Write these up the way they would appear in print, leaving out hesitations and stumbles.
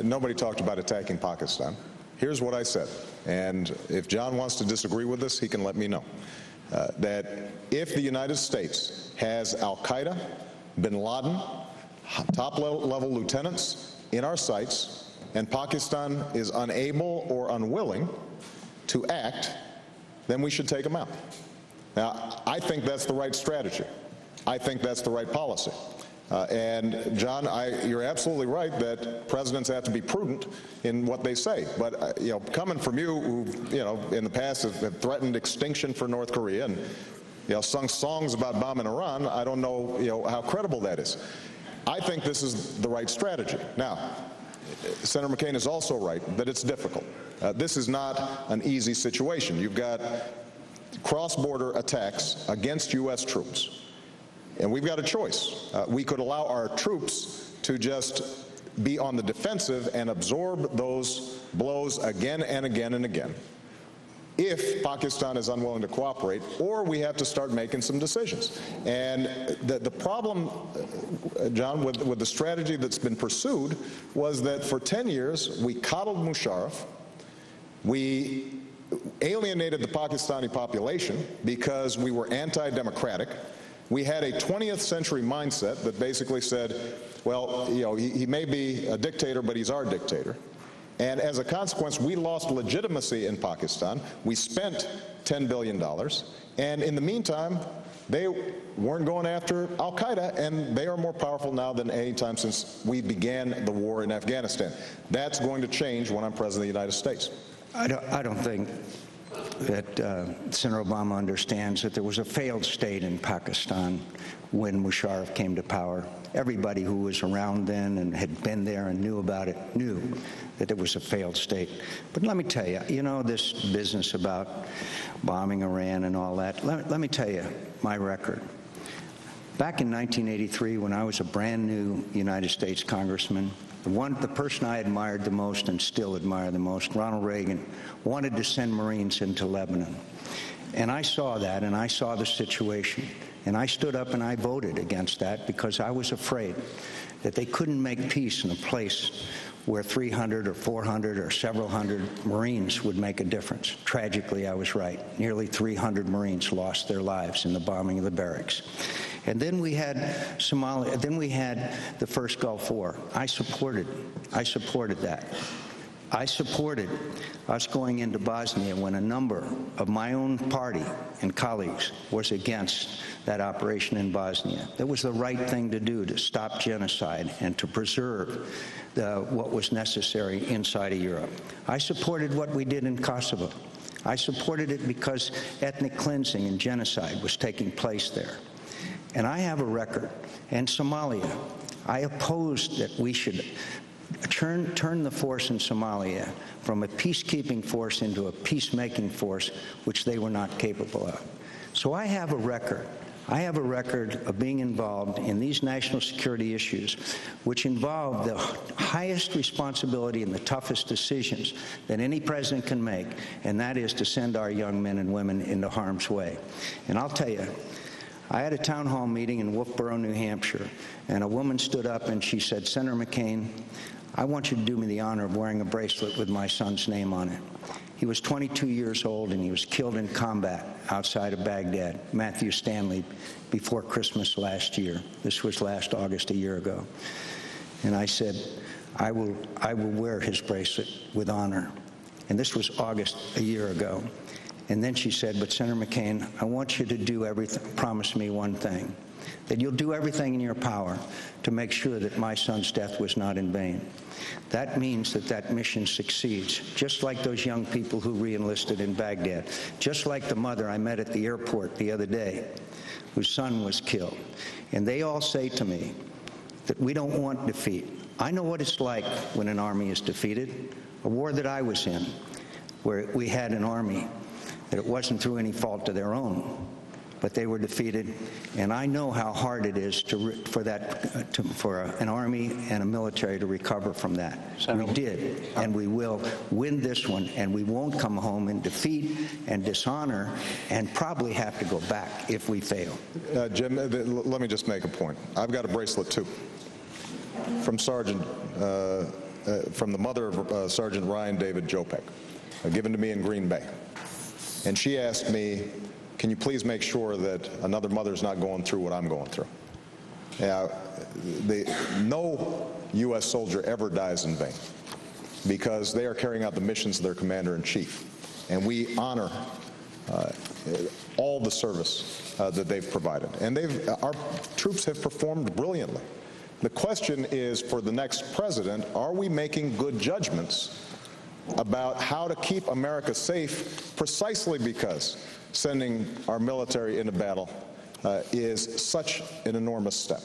nobody talked about attacking Pakistan. Here's what I said, and if John wants to disagree with this, he can let me know. That if the United States has al-Qaeda, bin Laden, top-level lieutenants in our sights, and Pakistan is unable or unwilling to act, then we should take them out. Now, I think that's the right strategy. I think that's the right policy. And John, you're absolutely right that presidents have to be prudent in what they say. But coming from you, who in the past have threatened extinction for North Korea and sung songs about bombing Iran, I don't know how credible that is. I think this is the right strategy. Now, Senator McCain is also right that it's difficult. This is not an easy situation. You've got cross-border attacks against U.S. troops. And we've got a choice. We could allow our troops to just be on the defensive and absorb those blows again and again and again if Pakistan is unwilling to cooperate, or we have to start making some decisions. And the problem, John, with the strategy that's been pursued was that for 10 years we coddled Musharraf, we alienated the Pakistani population because we were anti-democratic. We had a 20th century mindset that basically said, well, he may be a dictator, but he's our dictator. And as a consequence, we lost legitimacy in Pakistan. We spent $10 billion. And in the meantime, they weren't going after al-Qaeda, and they are more powerful now than any time since we began the war in Afghanistan. That's going to change when I'm president of the United States. I don't think that Senator Obama understands that there was a failed state in Pakistan when Musharraf came to power. Everybody who was around then and had been there and knew about it knew that it was a failed state. But let me tell you, this business about bombing Iran and all that, let me tell you my record. Back in 1983, when I was a brand new United States congressman, the person I admired the most and still admire the most, Ronald Reagan, wanted to send Marines into Lebanon. And I saw that, and I saw the situation. And I stood up and I voted against that because I was afraid that they couldn't make peace in a place where 300 or 400 or several hundred Marines would make a difference. Tragically, I was right. Nearly 300 Marines lost their lives in the bombing of the barracks. And then we had Somalia. Then we had the first Gulf War. I supported that. I supported us going into Bosnia when a number of my own party and colleagues was against that operation in Bosnia. That was the right thing to do, to stop genocide and to preserve what was necessary inside of Europe. I supported what we did in Kosovo. I supported it because ethnic cleansing and genocide was taking place there. And I have a record. And Somalia, I opposed that we should turn the force in Somalia from a peacekeeping force into a peacemaking force, which they were not capable of. So I have a record. I have a record of being involved in these national security issues, which involve the highest responsibility and the toughest decisions that any president can make, and that is to send our young men and women into harm's way. And I'll tell you, I had a town hall meeting in Wolfboro, New Hampshire, and a woman stood up and she said, "Senator McCain, I want you to do me the honor of wearing a bracelet with my son's name on it. He was 22 years old and he was killed in combat outside of Baghdad, Matthew Stanley, before Christmas last year. This was last August, a year ago." And I said, I will wear his bracelet with honor. And this was August a year ago. And then she said, "But Senator McCain, I want you to do everything, promise me one thing, that you'll do everything in your power to make sure that my son's death was not in vain. That means that that mission succeeds, just like those young people who re-enlisted in Baghdad, just like the mother I met at the airport the other day, whose son was killed. And they all say to me that we don't want defeat. I know what it's like when an army is defeated. A war that I was in, where we had an army that it wasn't through any fault of their own, but they were defeated, and I know how hard it is for an army and a military to recover from that. We did, and we will win this one, and we won't come home in defeat and dishonor and probably have to go back if we fail. Jim, let me just make a point. I've got a bracelet too, from Sergeant from the mother of Sergeant Ryan David Jopek, given to me in Green Bay. And she asked me, can you please make sure that another mother's not going through what I'm going through? No U.S. soldier ever dies in vain, because they are carrying out the missions of their commander-in-chief. And we honor all the service that they've provided. And our troops have performed brilliantly. The question is, for the next president, are we making good judgments about how to keep America safe, precisely because sending our military into battle is such an enormous step?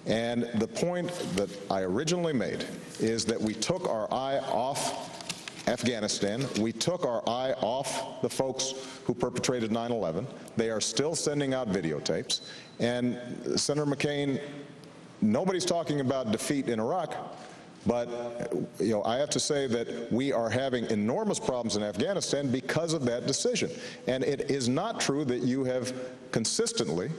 And the point that I originally made is that we took our eye off Afghanistan. We took our eye off the folks who perpetrated 9/11. They are still sending out videotapes. And Senator McCain, nobody's talking about defeat in Iraq, but I have to say that we are having enormous problems in Afghanistan because of that decision. And it is not true that you have consistently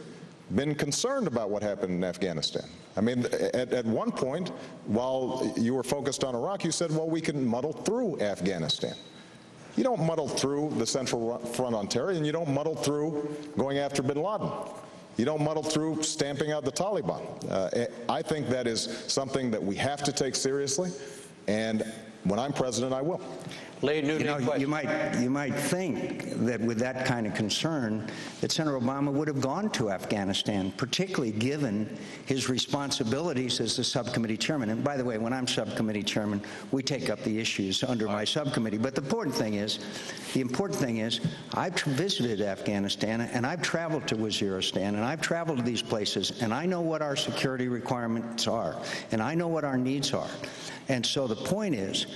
been concerned about what happened in Afghanistan. I mean, at one point, while you were focused on Iraq, you said, well, we can muddle through Afghanistan. You don't muddle through the Central Front on terror, and you don't muddle through going after bin Laden. You don't muddle through stamping out the Taliban. I think that is something that we have to take seriously, and when I'm president, I will. You might think that with that kind of concern that Senator Obama would have gone to Afghanistan, particularly given his responsibilities as the subcommittee chairman. And by the way, when I'm subcommittee chairman, we take up the issues under my subcommittee. But the important thing is, I've visited Afghanistan, and I've traveled to Waziristan, and I've traveled to these places, and I know what our security requirements are, and I know what our needs are. And so the point is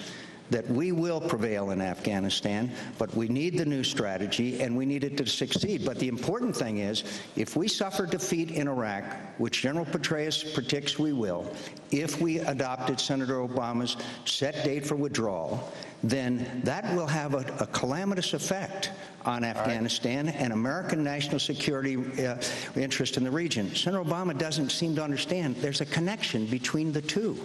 that we will prevail in Afghanistan, but we need the new strategy, and we need it to succeed. But the important thing is, if we suffer defeat in Iraq, which General Petraeus predicts we will, if we adopted Senator Obama's set date for withdrawal, then that will have a calamitous effect on Afghanistan and American national security interest in the region. Senator Obama doesn't seem to understand there's a connection between the two.